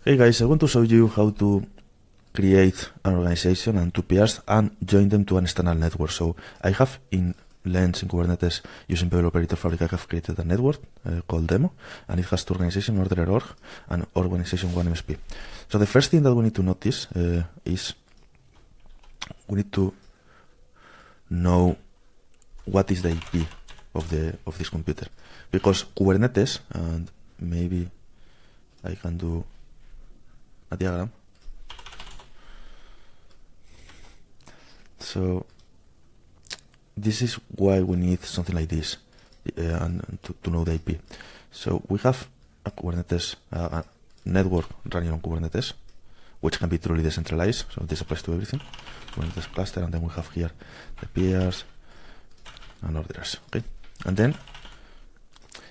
Hey guys, I want to show you how to create an organization and two peers and join them to an external network. So I have in Lens in Kubernetes using Developer Fabric, I have created a network called demo, and it has two organization, orderer.org and organization 1 MSP. So the first thing that we need to notice is we need to know what is the IP of this computer, because Kubernetes, and maybe I can do a diagram. So this is why we need something like this and to know the IP. So we have a Kubernetes network running on Kubernetes, which can be truly decentralized. So this applies to everything. Kubernetes cluster, and then we have here the peers and orderers. Okay, and then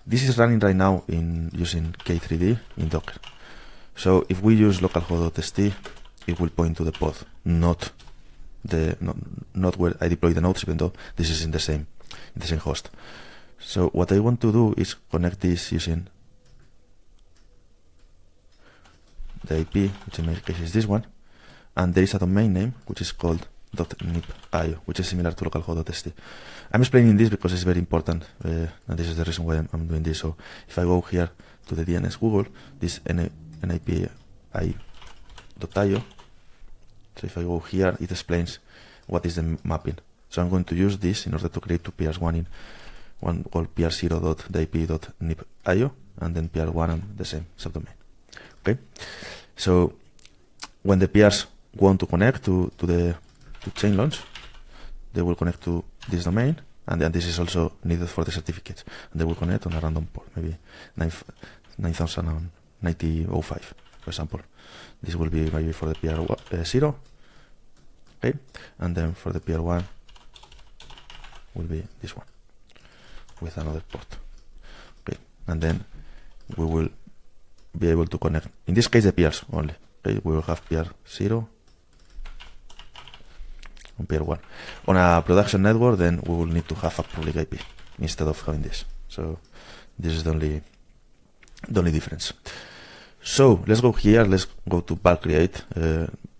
this is running right now in using K3D in Docker. So if we use localhost.st, it will point to the pod, not where I deploy the nodes, even though this is in the same host. So what I want to do is connect this using the IP, which in my case is this one, and there is a domain name which is called .nip.io, which is similar to localhost.st. I'm explaining this because it's very important, and this is the reason why I'm doing this. So if I go here to the DNS Google, this NIPI.io, so if I go here, it explains what is the mapping. So I'm going to use this in order to create two peers, one called peer0.ip.nip.io, and then peer1 and the same subdomain. Okay, so when the peers want to connect to ChainLaunch, they will connect to this domain, and then this is also needed for the certificates, and they will connect on a random port, maybe 9005, for example. This will be maybe for the peer0, okay, and then for the peer1 will be this one with another port, okay, and then we will be able to connect, in this case, the peers only. Okay, we will have peer0 and peer1. On a production network, then we will need to have a public IP instead of having this. So this is the only difference. So let's go here, let's go to bulk create.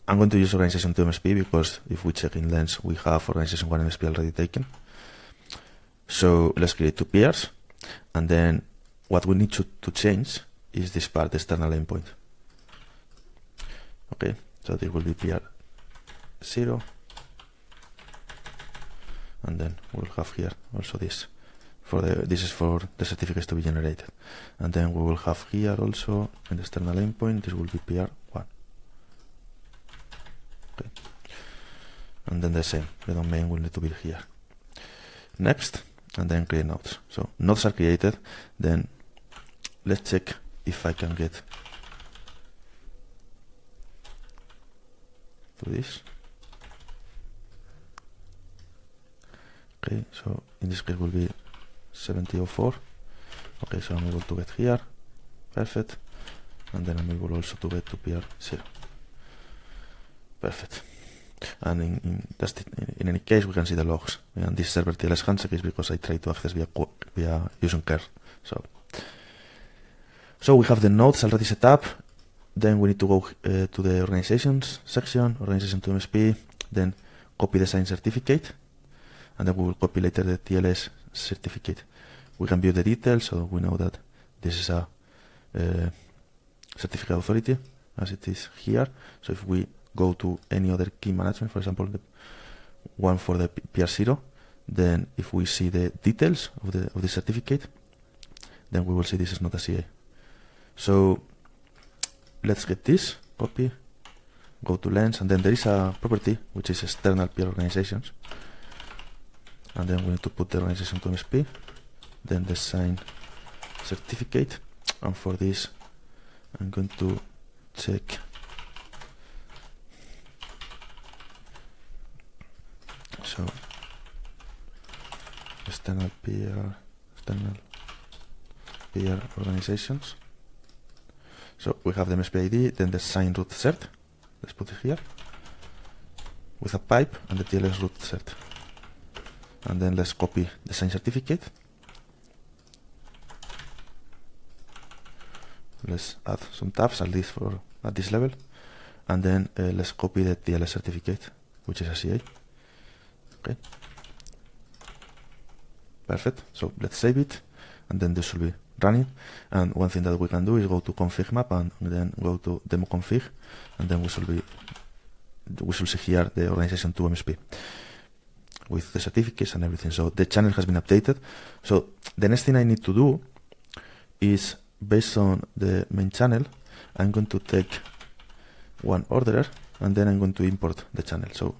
I'm going to use organization 2 MSP because if we check in Lens, we have organization 1 MSP already taken. So let's create two peers, and then what we need to change is this part, the external endpoint. Okay, so this will be peer0, and then we'll have here also this. This is for the certificates to be generated, and then we will have here also an external endpoint. This will be peer1. Okay, and then the same. The domain will need to be here. Next, and then create nodes. So nodes are created. Then let's check if I can get to this. Okay, so in this case will be 7004. Okay, so I'm able to get here. Perfect. And then I'm able also to get to peer0. Perfect. And in any case, we can see the logs. And this server TLS handshake is because I tried to access via using curl. So we have the nodes already set up. Then we need to go to the organizations section, organization 2 MSP, then copy the sign certificate, and then we will copy later the TLS certificate. We can view the details, so we know that this is a certificate authority, as it is here. So if we go to any other key management, for example, the one for the peer0, then if we see the details of the certificate, then we will see this is not a CA. So let's get this, copy, go to Lens, and then there is a property which is external peer organizations, and then we need to put the organization 2 MSP, then the sign certificate, and for this I'm going to check so external peer organizations. So we have the MSP ID, then the sign root cert. Let's put it here with a pipe and the TLS root cert. And then let's copy the sign certificate. Let's add some tabs, at least for at this level, and then let's copy the TLS certificate, which is a CA. Okay. Perfect. So let's save it, and then this will be running. And one thing that we can do is go to config map and then go to demo config, and then we should see here the organization 2 MSP with the certificates and everything. So the channel has been updated. So the next thing I need to do is, based on the main channel, I'm going to take one orderer, and then I'm going to import the channel, so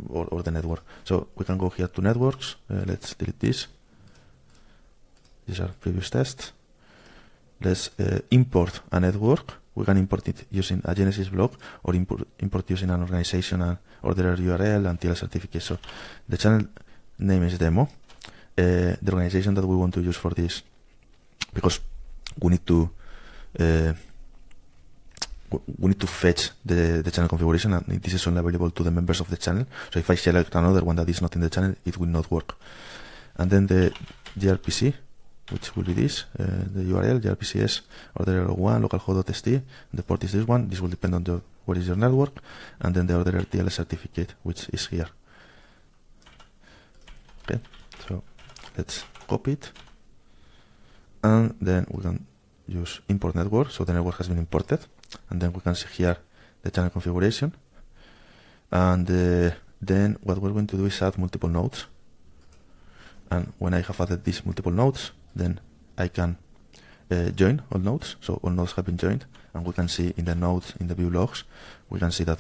or the network. So we can go here to networks. Let's delete this. These are previous tests. Let's import a network. We can import it using a Genesis block, or import using an organization and orderer URL and TLS certificate. So the channel name is demo. The organization that we want to use for this, because we need to fetch the channel configuration, and this is only available to the members of the channel. So if I select another one that is not in the channel, it will not work. And then the gRPC, which will be this, the URL, gRPCS, orderer 1, localhost.st, the port is this one. This will depend on what is your network, and then the orderer TLS certificate, which is here. Okay, so let's copy it, and then we can use import network. So the network has been imported, and then we can see here the channel configuration, and then what we're going to do is add multiple nodes. And when I have added these multiple nodes, then I can join all nodes. So all nodes have been joined, and we can see in the nodes, in the view logs, we can see that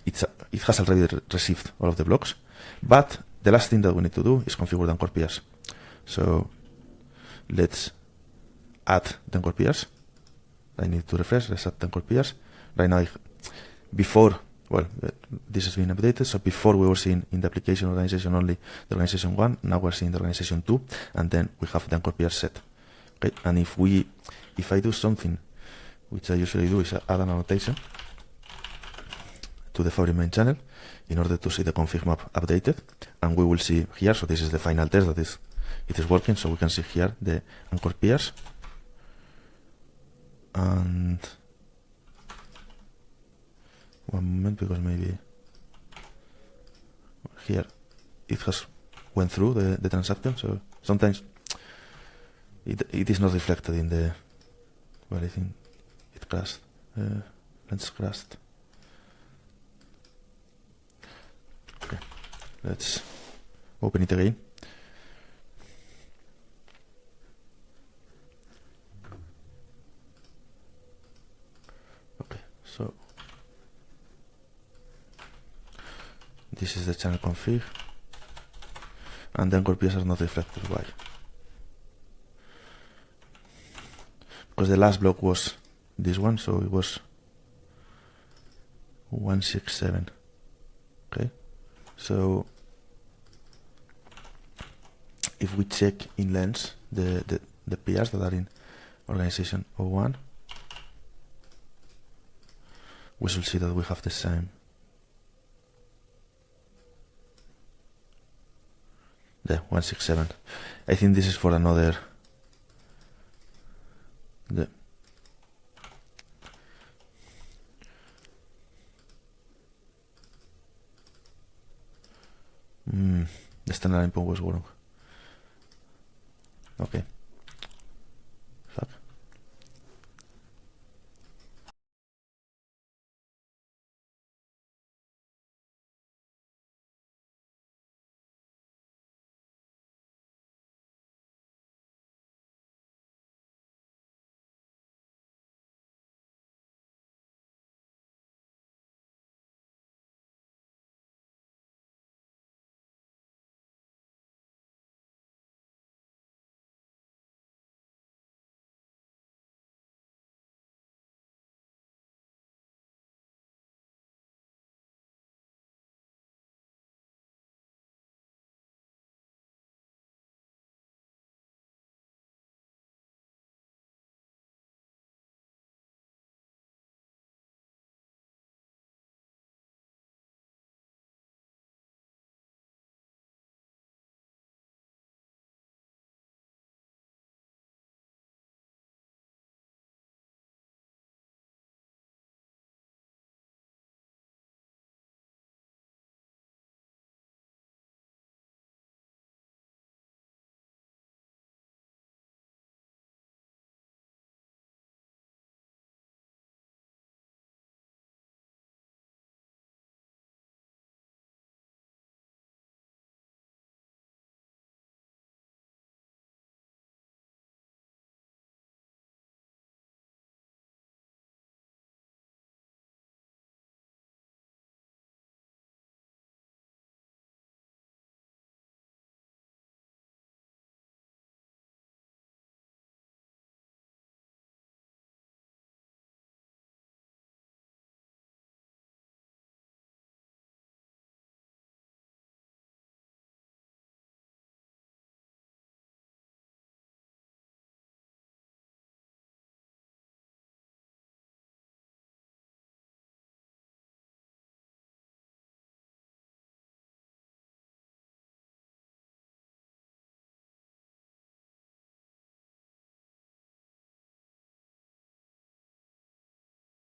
it has already received all of the blocks. But the last thing that we need to do is configure the anchor peers. So let's add the anchor peers. I need to refresh. Let's add the anchor peers. Right now, this has been updated. So before we were seeing in the application organization only the organization 1, now we're seeing the organization 2, and then we have the anchor peers set. Okay, and if I do something, which I usually do, is add an annotation to the Fabric main channel in order to see the config map updated, and we will see here. So this is the final test that it is working. So we can see here the anchor peers, and one moment, because maybe here it has went through the transaction. So sometimes it is not reflected in the, well, I think it crashed. Let's crashed. Okay, let's open it again. Okay, so this is the channel config, and the anchor peers are not reflected. Why? Because the last block was this one, so it was 167. Okay, so if we check in lens the peers that are in organization 01, we should see that we have the same. The 167. I think this is for another. The standard input was wrong. Okay,